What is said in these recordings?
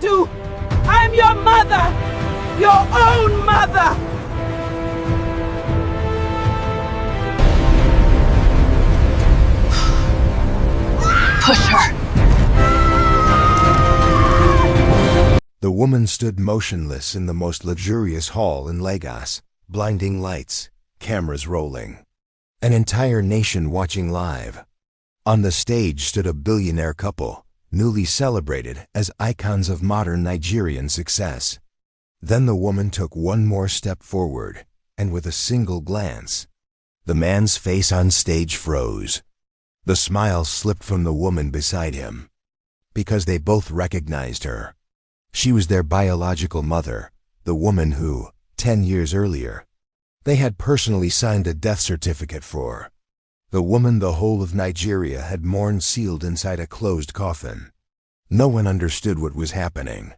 Chinadu! I'm your mother! Your own mother! Push her! The woman stood motionless in the most luxurious hall in Lagos, blinding lights, cameras rolling. An entire nation watching live. On the stage stood a billionaire couple, newly celebrated as icons of modern Nigerian success. Then the woman took one more step forward, and with a single glance, the man's face on stage froze. The smile slipped from the woman beside him, because they both recognized her. She was their biological mother, the woman who, 10 years earlier, they had personally signed a death certificate for. The woman the whole of Nigeria had mourned sealed inside a closed coffin. No one understood what was happening,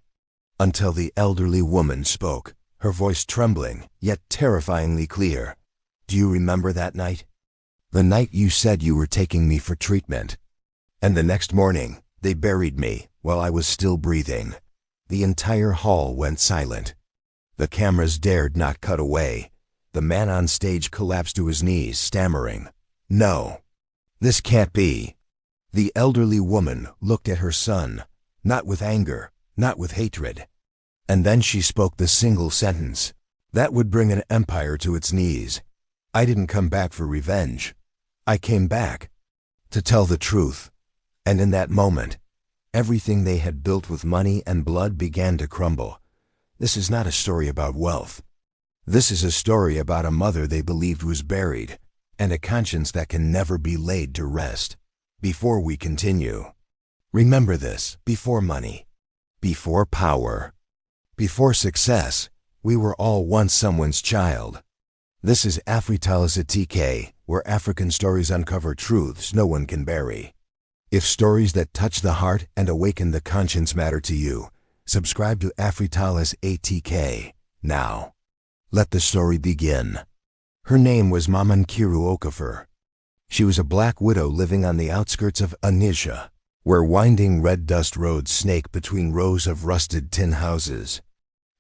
until the elderly woman spoke, her voice trembling, yet terrifyingly clear. Do you remember that night? The night you said you were taking me for treatment. And the next morning, they buried me while I was still breathing. The entire hall went silent. The cameras dared not cut away. The man on stage collapsed to his knees, stammering, "No, this can't be." The elderly woman looked at her son, not with anger, not with hatred. And then she spoke the single sentence that would bring an empire to its knees. "I didn't come back for revenge. I came back to tell the truth." And in that moment, everything they had built with money and blood began to crumble. This is not a story about wealth. This is a story about a mother they believed was buried, and a conscience that can never be laid to rest. Before we continue, remember this: before money, before power, before success, we were all once someone's child. This is Afritalis TK, where African stories uncover truths no one can bury. If stories that touch the heart and awaken the conscience matter to you, subscribe to Afritalis ATK now. Let the story begin. Her name was Mamankiru Okafor. She was a black widow living on the outskirts of Onitsha, where winding red dust roads snake between rows of rusted tin houses.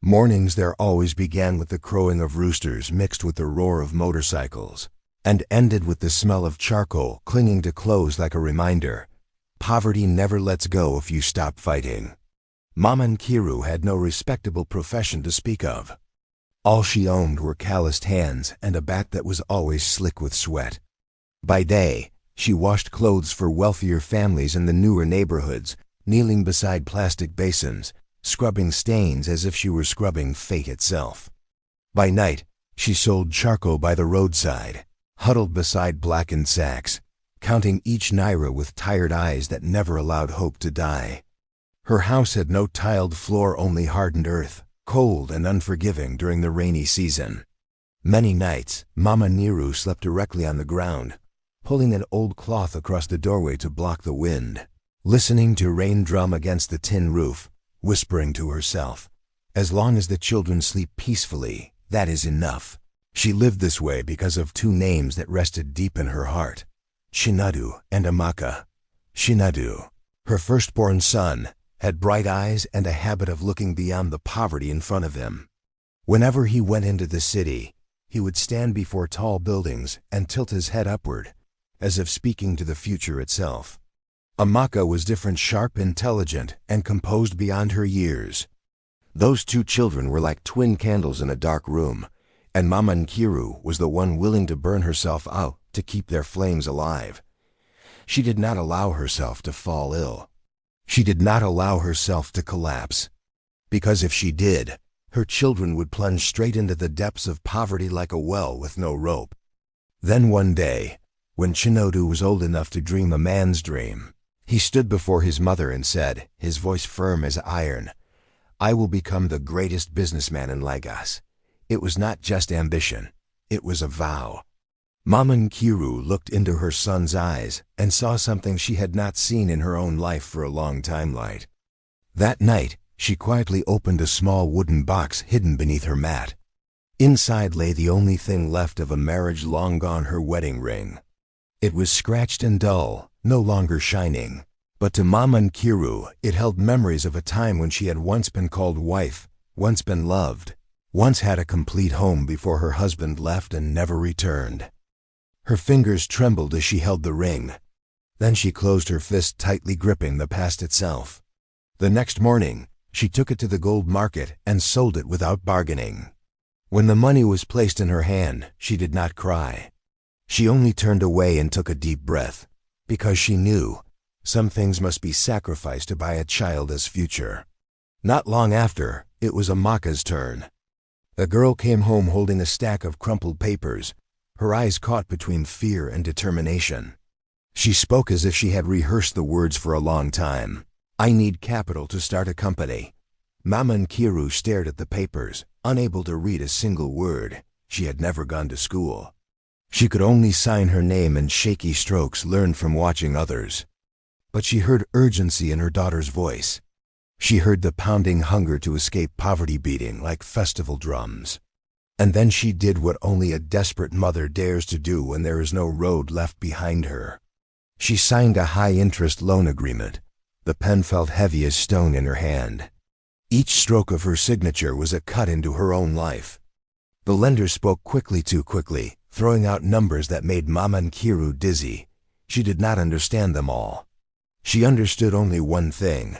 Mornings there always began with the crowing of roosters mixed with the roar of motorcycles, and ended with the smell of charcoal clinging to clothes like a reminder. Poverty never lets go if you stop fighting. Mamankiru had no respectable profession to speak of. All she owned were calloused hands and a back that was always slick with sweat. By day, she washed clothes for wealthier families in the newer neighborhoods, kneeling beside plastic basins, scrubbing stains as if she were scrubbing fate itself. By night, she sold charcoal by the roadside, huddled beside blackened sacks, counting each naira with tired eyes that never allowed hope to die. Her house had no tiled floor, only hardened earth, cold and unforgiving during the rainy season. Many nights, Mama Niru slept directly on the ground, pulling an old cloth across the doorway to block the wind, listening to rain drum against the tin roof, whispering to herself, "As long as the children sleep peacefully, that is enough." She lived this way because of two names that rested deep in her heart: Chinadu and Amaka. Chinadu, her firstborn son, had bright eyes and a habit of looking beyond the poverty in front of him. Whenever he went into the city, he would stand before tall buildings and tilt his head upward, as if speaking to the future itself. Amaka was different, sharp, intelligent, and composed beyond her years. Those two children were like twin candles in a dark room, and Mamankiru was the one willing to burn herself out to keep their flames alive. She did not allow herself to fall ill. She did not allow herself to collapse. Because if she did, her children would plunge straight into the depths of poverty like a well with no rope. Then one day, when Chinodu was old enough to dream a man's dream, he stood before his mother and said, his voice firm as iron, "I will become the greatest businessman in Lagos." It was not just ambition, it was a vow. Mamankiru looked into her son's eyes and saw something she had not seen in her own life for a long time. Light. That night, she quietly opened a small wooden box hidden beneath her mat. Inside lay the only thing left of a marriage long gone, her wedding ring. It was scratched and dull, no longer shining, But to Mama Nkiru, it held memories of a time when she had once been called wife, once been loved, once had a complete home before her husband left and never returned. Her fingers trembled as she held the ring. Then she closed her fist, tightly gripping the past itself. The next morning, she took it to the gold market and sold it without bargaining. When the money was placed in her hand, she did not cry. She only turned away and took a deep breath, because she knew some things must be sacrificed to buy a child's future. Not long after, it was Amaka's turn. The girl came home holding a stack of crumpled papers, her eyes caught between fear and determination. She spoke as if she had rehearsed the words for a long time. "I need capital to start a company." Mama Nkiru stared at the papers, unable to read a single word. She had never gone to school. She could only sign her name in shaky strokes learned from watching others. But she heard urgency in her daughter's voice. She heard the pounding hunger to escape poverty beating like festival drums. And then she did what only a desperate mother dares to do when there is no road left behind her. She signed a high-interest loan agreement. The pen felt heavy as stone in her hand. Each stroke of her signature was a cut into her own life. The lender spoke quickly, too quickly, throwing out numbers that made Mama Nkiru dizzy. She did not understand them all. She understood only one thing.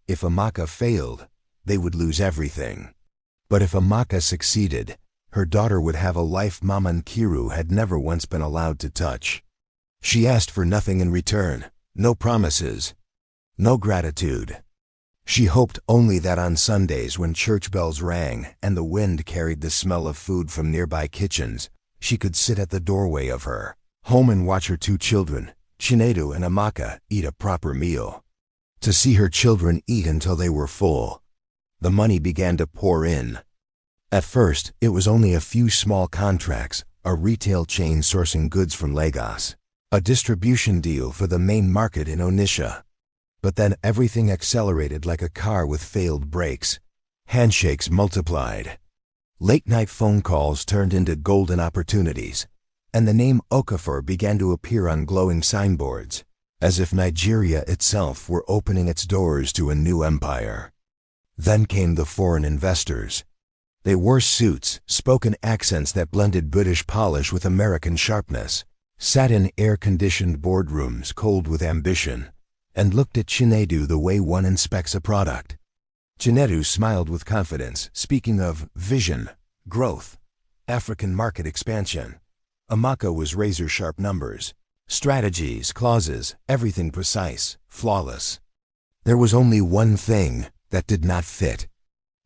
If Amaka failed, they would lose everything. But if Amaka succeeded, her daughter would have a life Mama Nkiru had never once been allowed to touch. She asked for nothing in return, no promises, no gratitude. She hoped only that on Sundays when church bells rang and the wind carried the smell of food from nearby kitchens, she could sit at the doorway of her home and watch her two children, Chinedu and Amaka, eat a proper meal. To see her children eat until they were full. The money began to pour in. At first, it was only a few small contracts, a retail chain sourcing goods from Lagos, a distribution deal for the main market in Onitsha. But then everything accelerated like a car with failed brakes. Handshakes multiplied. Late-night phone calls turned into golden opportunities, and the name Okafor began to appear on glowing signboards, as if Nigeria itself were opening its doors to a new empire. Then came the foreign investors. They wore suits, spoke in accents that blended British polish with American sharpness, sat in air-conditioned boardrooms cold with ambition, and looked at Chinedu the way one inspects a product. Chinedu smiled with confidence, speaking of vision, growth, African market expansion. Amaka was razor-sharp numbers, strategies, clauses, everything precise, flawless. There was only one thing that did not fit.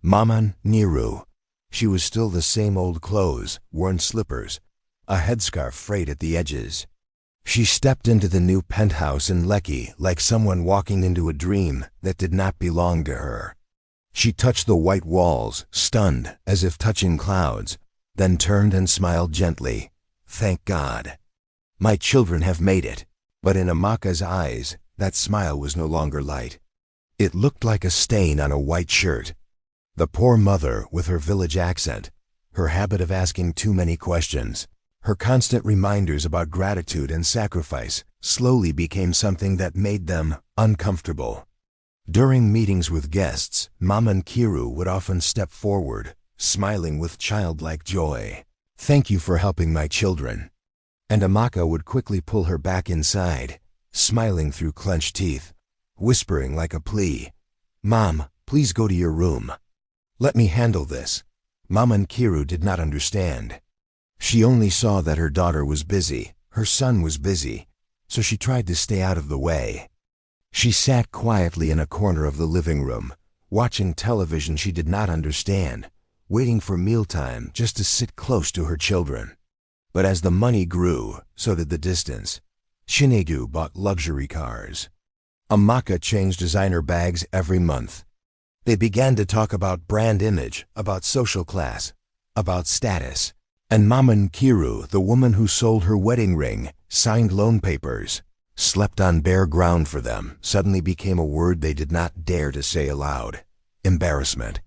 Mama Nkiru. She was still the same old clothes, worn slippers, a headscarf frayed at the edges. She stepped into the new penthouse in Lekki like someone walking into a dream that did not belong to her. She touched the white walls, stunned, as if touching clouds, then turned and smiled gently. "Thank God. My children have made it." But in Amaka's eyes, that smile was no longer light. It looked like a stain on a white shirt. The poor mother, with her village accent, her habit of asking too many questions, her constant reminders about gratitude and sacrifice, slowly became something that made them uncomfortable. During meetings with guests, Mama Nkiru would often step forward, smiling with childlike joy. "Thank you for helping my children." And Amaka would quickly pull her back inside, smiling through clenched teeth, whispering like a plea, "Mom, please go to your room. Let me handle this." Mama Nkiru did not understand. She only saw that her daughter was busy, her son was busy, so she tried to stay out of the way. She sat quietly in a corner of the living room, watching television she did not understand, waiting for mealtime just to sit close to her children. But as the money grew, so did the distance. Chinedu bought luxury cars. Amaka changed designer bags every month. They began to talk about brand image, about social class, about status. And Mama Nkiru, the woman who sold her wedding ring, signed loan papers, slept on bare ground for them, suddenly became a word they did not dare to say aloud. Embarrassment.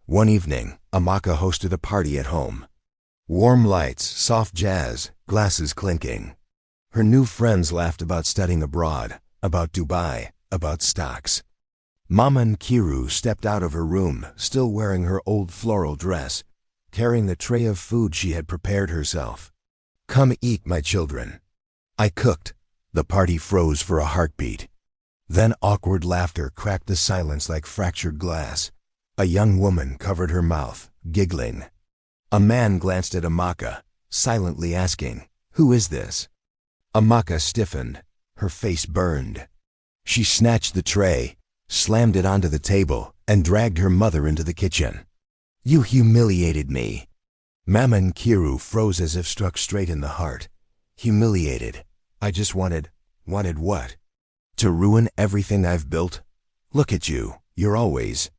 One evening, Amaka hosted a party at home. Warm lights, soft jazz, glasses clinking. Her new friends laughed about studying abroad, about Dubai, about stocks. Mama Nkiru stepped out of her room, still wearing her old floral dress, carrying the tray of food she had prepared herself. "Come eat, my children." I cooked. The party froze for a heartbeat. Then awkward laughter cracked the silence like fractured glass. A young woman covered her mouth, giggling. A man glanced at Amaka, silently asking, "Who is this?" Amaka stiffened. Her face burned. She snatched the tray, slammed it onto the table, and dragged her mother into the kitchen. "You humiliated me." Mama Nkiru froze as if struck straight in the heart. Humiliated. I just wanted what? To ruin everything I've built? Look at you. You're always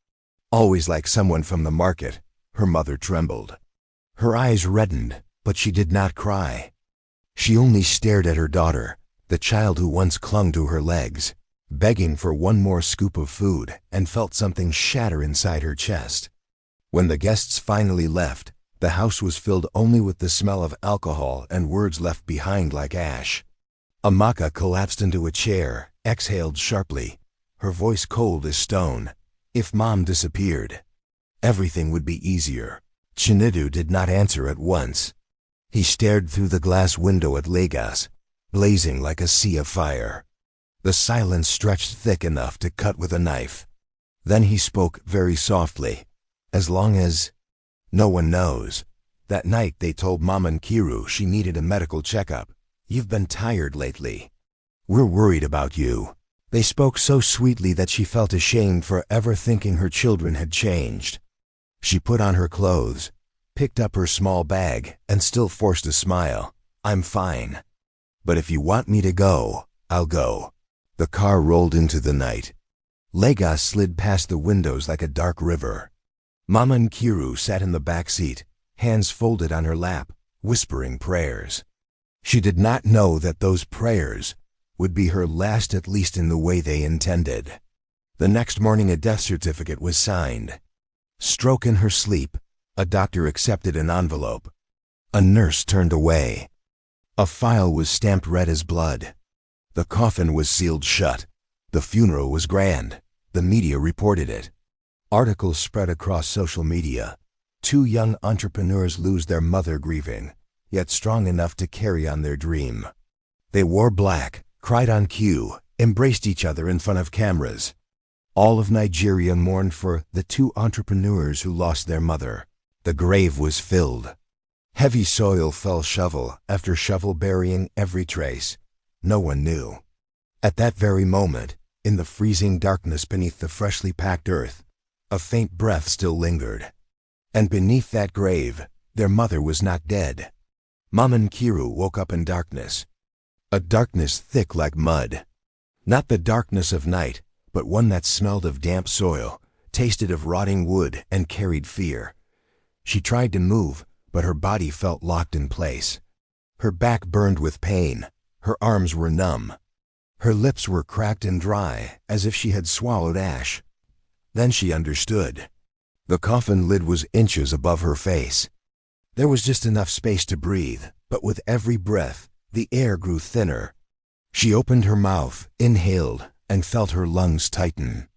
like someone from the market. Her mother trembled. Her eyes reddened, but she did not cry. She only stared at her daughter, the child who once clung to her legs, begging for one more scoop of food, and felt something shatter inside her chest. When the guests finally left, the house was filled only with the smell of alcohol and words left behind like ash. Amaka collapsed into a chair, exhaled sharply, her voice cold as stone. If Mom disappeared, everything would be easier. Chinedu did not answer at once. He stared through the glass window at Lagos, blazing like a sea of fire. The silence stretched thick enough to cut with a knife. Then he spoke very softly. "As long as no one knows, that night they told Mama Nkiru she needed a medical checkup. You've been tired lately. We're worried about you." They spoke so sweetly that she felt ashamed for ever thinking her children had changed. She put on her clothes, picked up her small bag, and still forced a smile. "I'm fine. But if you want me to go, I'll go." The car rolled into the night. Lagos slid past the windows like a dark river. Mama Nkiru sat in the back seat, hands folded on her lap, whispering prayers. She did not know that those prayers would be her last, at least in the way they intended. The next morning a death certificate was signed. Stroke in her sleep, a doctor accepted an envelope. A nurse turned away. A file was stamped red as blood. The coffin was sealed shut. The funeral was grand. The media reported it. Articles spread across social media. 2 young entrepreneurs lose their mother grieving, yet strong enough to carry on their dream. They wore black, cried on cue, embraced each other in front of cameras. All of Nigeria mourned for the 2 entrepreneurs who lost their mother. The grave was filled. Heavy soil fell shovel after shovel, burying every trace. No one knew. At that very moment, in the freezing darkness beneath the freshly packed earth, a faint breath still lingered. And beneath that grave, their mother was not dead. Mama Nkiru woke up in darkness. A darkness thick like mud. Not the darkness of night, but one that smelled of damp soil, tasted of rotting wood, and carried fear. She tried to move, but her body felt locked in place. Her back burned with pain. Her arms were numb. Her lips were cracked and dry, as if she had swallowed ash. Then she understood. The coffin lid was inches above her face. There was just enough space to breathe, but with every breath, the air grew thinner. She opened her mouth, inhaled, and felt her lungs tighten.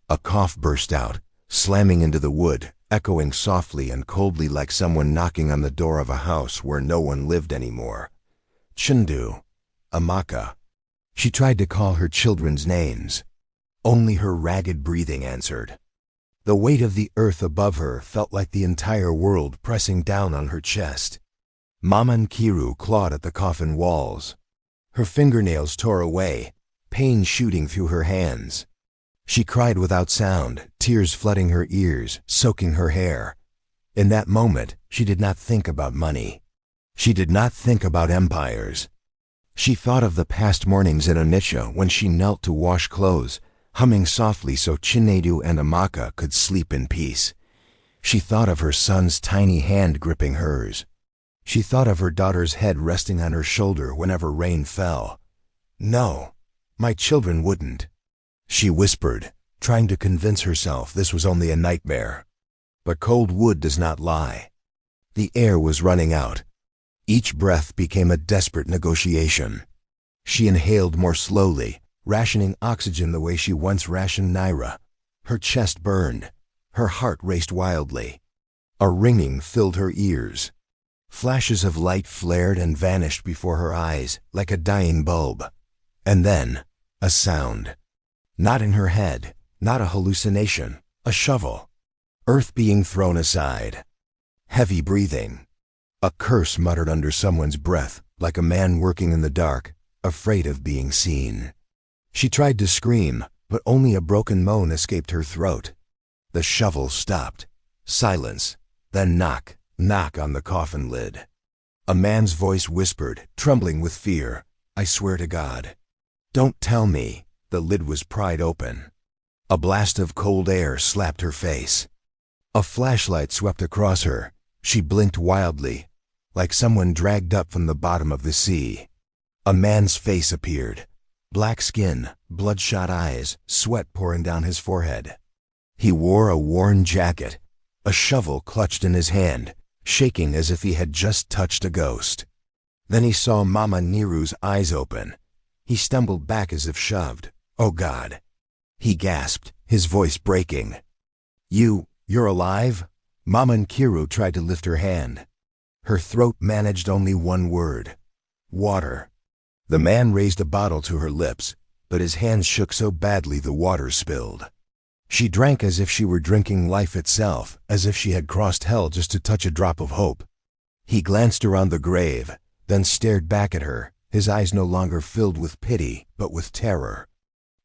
A cough burst out, slamming into the wood, echoing softly and coldly like someone knocking on the door of a house where no one lived anymore. Chindu, Amaka. She tried to call her children's names. Only her ragged breathing answered. The weight of the earth above her felt like the entire world pressing down on her chest. Mama Nkiru clawed at the coffin walls. Her fingernails tore away, pain shooting through her hands. She cried without sound, tears flooding her ears, soaking her hair. In that moment, she did not think about money. She did not think about empires. She thought of the past mornings in Onitsha when she knelt to wash clothes, humming softly so Chinedu and Amaka could sleep in peace. She thought of her son's tiny hand gripping hers. She thought of her daughter's head resting on her shoulder whenever rain fell. "No, my children wouldn't," she whispered, trying to convince herself this was only a nightmare. But cold wood does not lie. The air was running out. Each breath became a desperate negotiation. She inhaled more slowly, rationing oxygen the way she once rationed Naira. Her chest burned. Her heart raced wildly. A ringing filled her ears. Flashes of light flared and vanished before her eyes like a dying bulb. And then, a sound. Not in her head, not a hallucination, a shovel. Earth being thrown aside. Heavy breathing. A curse muttered under someone's breath, like a man working in the dark, afraid of being seen. She tried to scream, but only a broken moan escaped her throat. The shovel stopped. Silence. Then knock, knock on the coffin lid. A man's voice whispered, trembling with fear, "I swear to God." "Don't tell me." The lid was pried open. A blast of cold air slapped her face. A flashlight swept across her. She blinked wildly, like someone dragged up from the bottom of the sea. A man's face appeared. Black skin, bloodshot eyes, sweat pouring down his forehead. He wore a worn jacket, a shovel clutched in his hand, shaking as if he had just touched a ghost. Then he saw Mama Niru's eyes open. He stumbled back as if shoved. "Oh God." He gasped, his voice breaking. You're alive?" Mama Nkiru tried to lift her hand. Her throat managed only one word. "Water." The man raised a bottle to her lips, but his hands shook so badly the water spilled. She drank as if she were drinking life itself, as if she had crossed hell just to touch a drop of hope. He glanced around the grave, then stared back at her, his eyes no longer filled with pity, but with terror.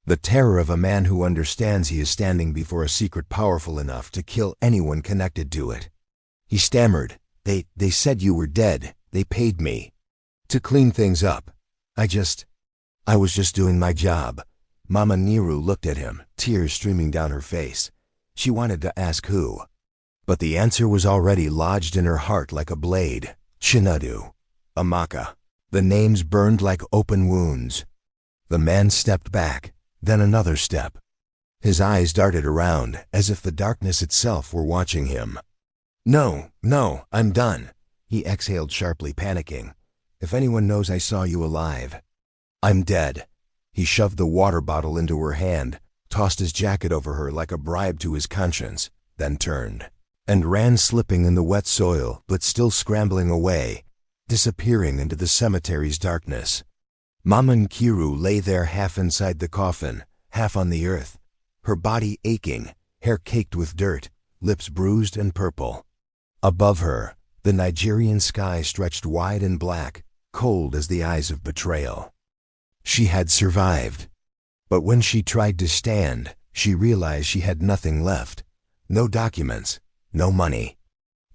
The terror of a man who understands he is standing before a secret powerful enough to kill anyone connected to it. He stammered, They said you were dead. They paid me to clean things up. I was just doing my job." Mama Niru looked at him, tears streaming down her face. She wanted to ask who, but the answer was already lodged in her heart like a blade. Chinadu. Amaka. The names burned like open wounds. The man stepped back, then another step. His eyes darted around, as if the darkness itself were watching him. No, I'm done," he exhaled sharply, panicking. "If anyone knows I saw you alive, I'm dead." He shoved the water bottle into her hand, tossed his jacket over her like a bribe to his conscience, then turned and ran, slipping in the wet soil, but still scrambling away, disappearing into the cemetery's darkness. Mama Nkiru lay there, half inside the coffin, half on the earth, her body aching, hair caked with dirt, lips bruised and purple. Above her, the Nigerian sky stretched wide and black, cold as the eyes of betrayal. She had survived. But when she tried to stand, she realized she had nothing left. No documents, no money,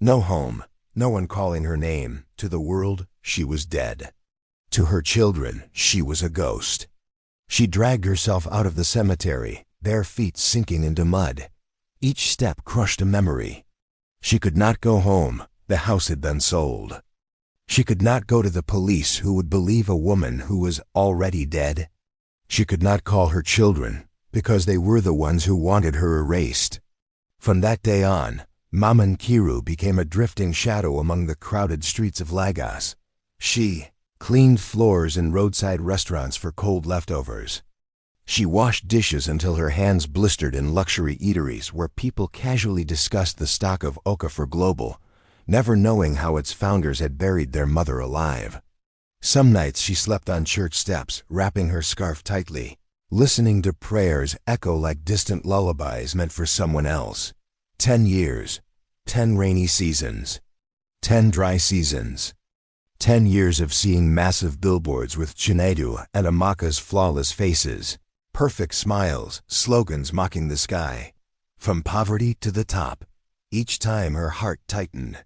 no home, no one calling her name. To the world, she was dead. To her children, she was a ghost. She dragged herself out of the cemetery, bare feet sinking into mud. Each step crushed a memory. She could not go home. The house had been sold. She could not go to the police, who would believe a woman who was already dead. She could not call her children, because they were the ones who wanted her erased. From that day on, Mama Nkiru became a drifting shadow among the crowded streets of Lagos. She cleaned floors in roadside restaurants for cold leftovers. She washed dishes until her hands blistered in luxury eateries where people casually discussed the stock of Okafor Global, never knowing how its founders had buried their mother alive. Some nights she slept on church steps, wrapping her scarf tightly, listening to prayers echo like distant lullabies meant for someone else. 10 years, 10 rainy seasons, 10 dry seasons, 10 years of seeing massive billboards with Chinedu and Amaka's flawless faces, perfect smiles, slogans mocking the sky. From poverty to the top, each time her heart tightened.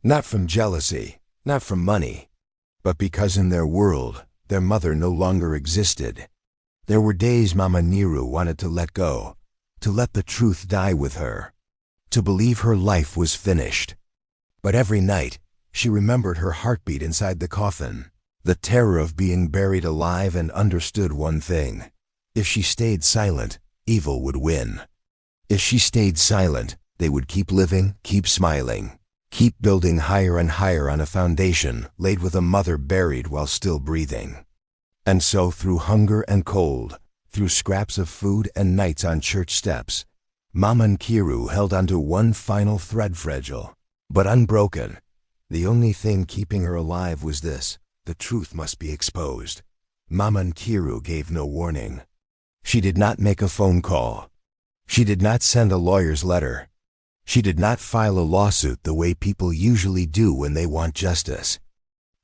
Not from jealousy, not from money, but because in their world, their mother no longer existed. There were days Mama Niru wanted to let go, to let the truth die with her, to believe her life was finished. But every night, she remembered her heartbeat inside the coffin, the terror of being buried alive, and understood one thing. If she stayed silent, evil would win. If she stayed silent, they would keep living, keep smiling, keep building higher and higher on a foundation laid with a mother buried while still breathing. And so through hunger and cold, through scraps of food and nights on church steps. Mama Nkiru held onto one final thread, fragile but unbroken. The only thing keeping her alive was this: the truth must be exposed. Mama Nkiru gave no warning. She did not make a phone call. She did not send a lawyer's letter. She did not file a lawsuit the way people usually do when they want justice.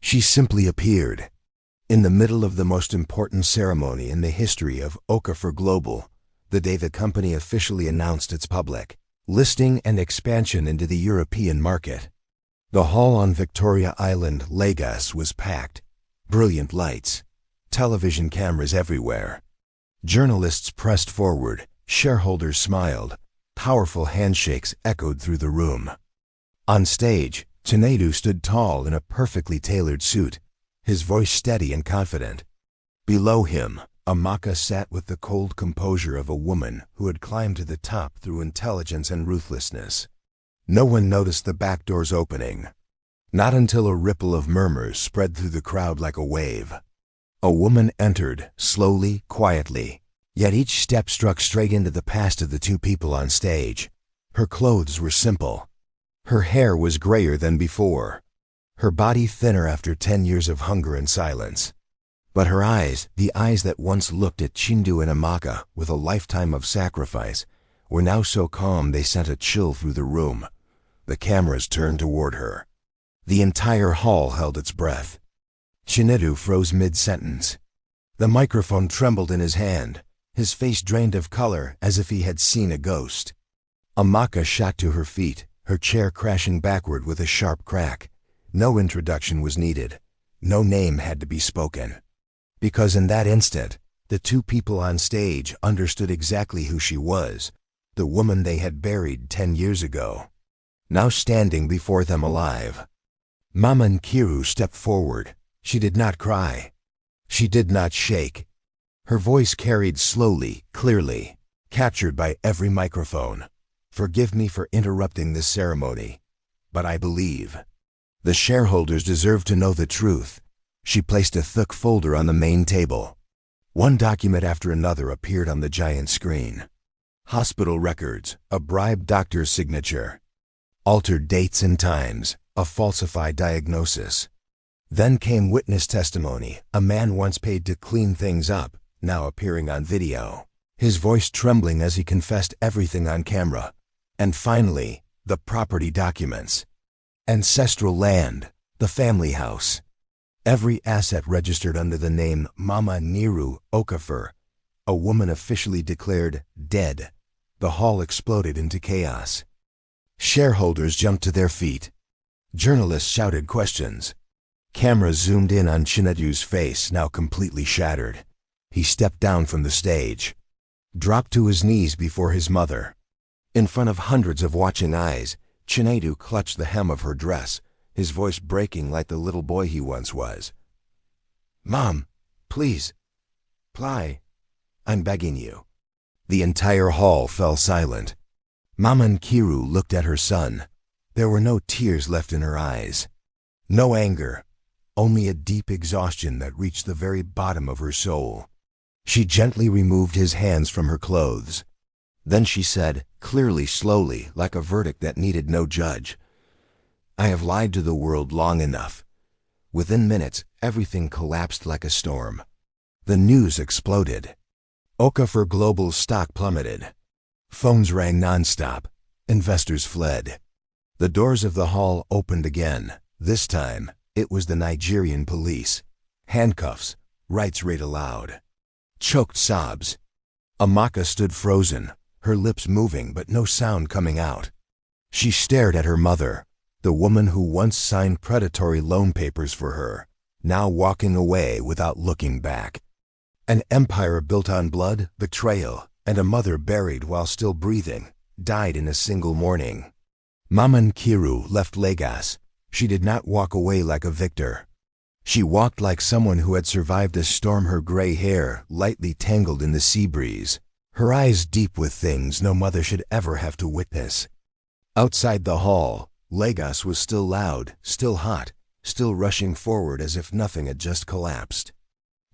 She simply appeared. In the middle of the most important ceremony in the history of Okafor Global, the day the company officially announced its public listing and expansion into the European market. The hall on Victoria Island, Lagos, was packed. Brilliant lights, television cameras everywhere. Journalists pressed forward, shareholders smiled, powerful handshakes echoed through the room. On stage, Chinedu stood tall in a perfectly tailored suit, his voice steady and confident. Below him, Amaka sat with the cold composure of a woman who had climbed to the top through intelligence and ruthlessness. No one noticed the back doors opening. Not until a ripple of murmurs spread through the crowd like a wave. A woman entered, slowly, quietly, yet each step struck straight into the past of the two people on stage. Her clothes were simple. Her hair was grayer than before. Her body thinner after 10 years of hunger and silence. But her eyes, the eyes that once looked at Chindu and Amaka with a lifetime of sacrifice, were now so calm they sent a chill through the room. The cameras turned toward her. The entire hall held its breath. Chinedu froze mid-sentence. The microphone trembled in his hand, his face drained of color as if he had seen a ghost. Amaka shot to her feet, her chair crashing backward with a sharp crack. No introduction was needed. No name had to be spoken. Because in that instant, the two people on stage understood exactly who she was, the woman they had buried 10 years ago, now standing before them alive. Mama Nkiru stepped forward. She did not cry. She did not shake. Her voice carried slowly, clearly, captured by every microphone. Forgive me for interrupting this ceremony, but I believe the shareholders deserve to know the truth. She placed a thick folder on the main table. One document after another appeared on the giant screen. Hospital records, a bribed doctor's signature, altered dates and times, a falsified diagnosis. Then came witness testimony, a man once paid to clean things up, now appearing on video, his voice trembling as he confessed everything on camera. And finally, the property documents. Ancestral land, the family house. Every asset registered under the name Mama Nkiru Okafor, a woman officially declared dead. The hall exploded into chaos. Shareholders jumped to their feet. Journalists shouted questions. Cameras zoomed in on Chinedu's face, now completely shattered. He stepped down from the stage, dropped to his knees before his mother. In front of hundreds of watching eyes, Chinedu clutched the hem of her dress, his voice breaking like the little boy he once was. "Mom, please, I'm begging you." The entire hall fell silent. Mama Nkiru looked at her son. There were no tears left in her eyes. No anger, only a deep exhaustion that reached the very bottom of her soul. She gently removed his hands from her clothes. Then she said, clearly, slowly, like a verdict that needed no judge, "I have lied to the world long enough." Within minutes, everything collapsed like a storm. The news exploded. Okafor Global's stock plummeted. Phones rang nonstop. Investors fled. The doors of the hall opened again. This time, it was the Nigerian police. Handcuffs, rights read aloud. Choked sobs. Amaka stood frozen, her lips moving but no sound coming out. She stared at her mother, the woman who once signed predatory loan papers for her, now walking away without looking back. An empire built on blood, betrayal, and a mother buried while still breathing, died in a single morning. Mama Nkiru left Lagos. She did not walk away like a victor. She walked like someone who had survived a storm, her gray hair lightly tangled in the sea breeze, her eyes deep with things no mother should ever have to witness. Outside the hall, Lagos was still loud, still hot, still rushing forward as if nothing had just collapsed.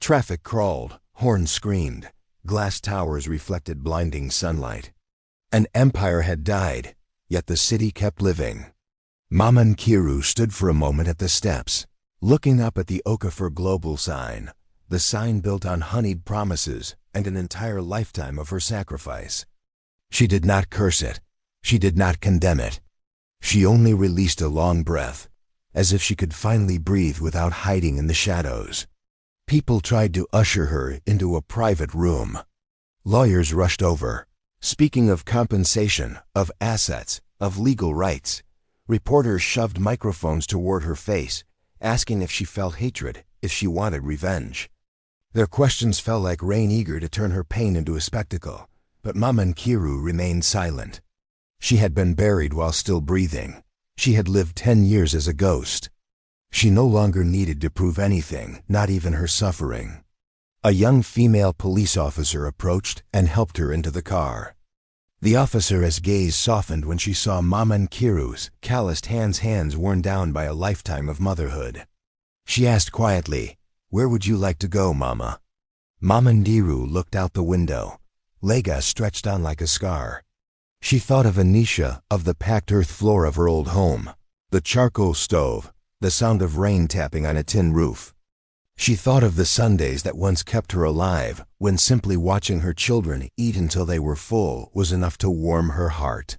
Traffic crawled, horns screamed, Glass towers reflected blinding sunlight. An empire had died, yet the city kept living. Mama Nkiru stood for a moment at the steps, looking up at the Okafor Global sign, the sign built on honeyed promises and an entire lifetime of her sacrifice. She did not curse it. She did not condemn it. She only released a long breath, as if she could finally breathe without hiding in the shadows. People tried to usher her into a private room. Lawyers rushed over, speaking of compensation, of assets, of legal rights. Reporters shoved microphones toward her face, asking if she felt hatred, if she wanted revenge. Their questions fell like rain, eager to turn her pain into a spectacle, but Mama Nkiru remained silent. She had been buried while still breathing. She had lived 10 years as a ghost. She no longer needed to prove anything, not even her suffering. A young female police officer approached and helped her into the car. The officer's gaze softened when she saw Mama Nkiru's calloused hands worn down by a lifetime of motherhood. She asked quietly, "Where would you like to go, Mama?" Mama Nkiru looked out the window. Lagos stretched on like a scar. She thought of Anisha, of the packed earth floor of her old home, the charcoal stove, the sound of rain tapping on a tin roof. She thought of the Sundays that once kept her alive, when simply watching her children eat until they were full was enough to warm her heart.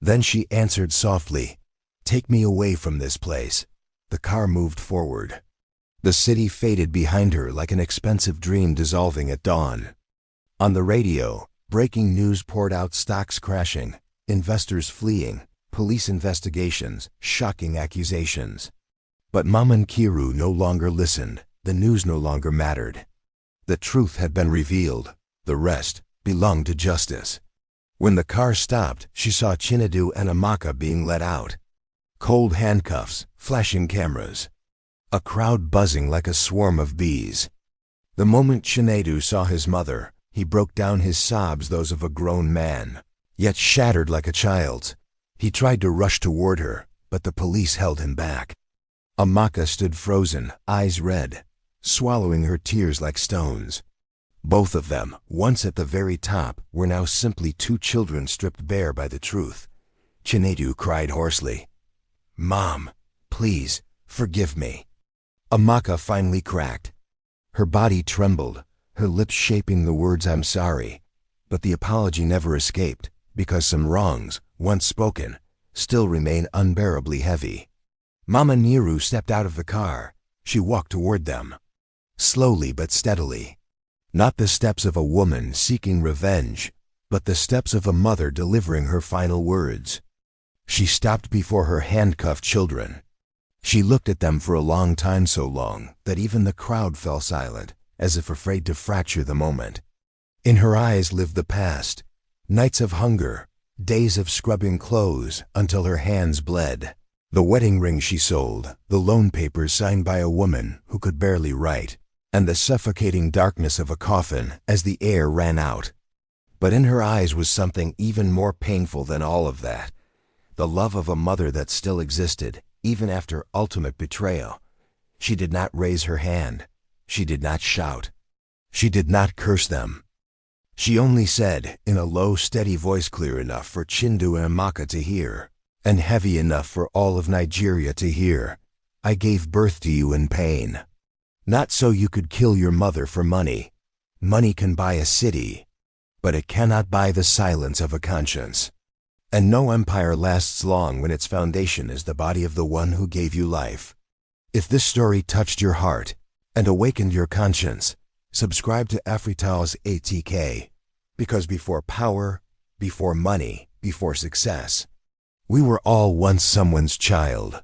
Then she answered softly, "Take me away from this place." The car moved forward. The city faded behind her like an expensive dream dissolving at dawn. On the radio, breaking news poured out: stocks crashing, investors fleeing, police investigations, shocking accusations. But Mama Nkiru no longer listened. The news no longer mattered. The truth had been revealed. The rest belonged to justice. When the car stopped, she saw Chinedu and Amaka being let out. Cold handcuffs, flashing cameras. A crowd buzzing like a swarm of bees. The moment Chinedu saw his mother, he broke down, his sobs those of a grown man, yet shattered like a child's. He tried to rush toward her, but the police held him back. Amaka stood frozen, eyes red, swallowing her tears like stones. Both of them, once at the very top, were now simply two children stripped bare by the truth. Chinedu cried hoarsely, "Mom, please, forgive me." Amaka finally cracked. Her body trembled, her lips shaping the words "I'm sorry." But the apology never escaped, because some wrongs, once spoken, still remain unbearably heavy. Mama Nkiru stepped out of the car. She walked toward them. Slowly but steadily. Not the steps of a woman seeking revenge, but the steps of a mother delivering her final words. She stopped before her handcuffed children. She looked at them for a long time, so long that even the crowd fell silent, as if afraid to fracture the moment. In her eyes lived the past, nights of hunger, days of scrubbing clothes until her hands bled. The wedding ring she sold, the loan papers signed by a woman who could barely write, and the suffocating darkness of a coffin as the air ran out. But in her eyes was something even more painful than all of that. The love of a mother that still existed, even after ultimate betrayal. She did not raise her hand. She did not shout. She did not curse them. She only said, in a low, steady voice clear enough for Chindu and Amaka to hear, and heavy enough for all of Nigeria to hear, "I gave birth to you in pain. Not so you could kill your mother for money. Money can buy a city, but it cannot buy the silence of a conscience. And no empire lasts long when its foundation is the body of the one who gave you life." If this story touched your heart and awakened your conscience, subscribe to Afrital's ATK, because before power, before money, before success, we were all once someone's child.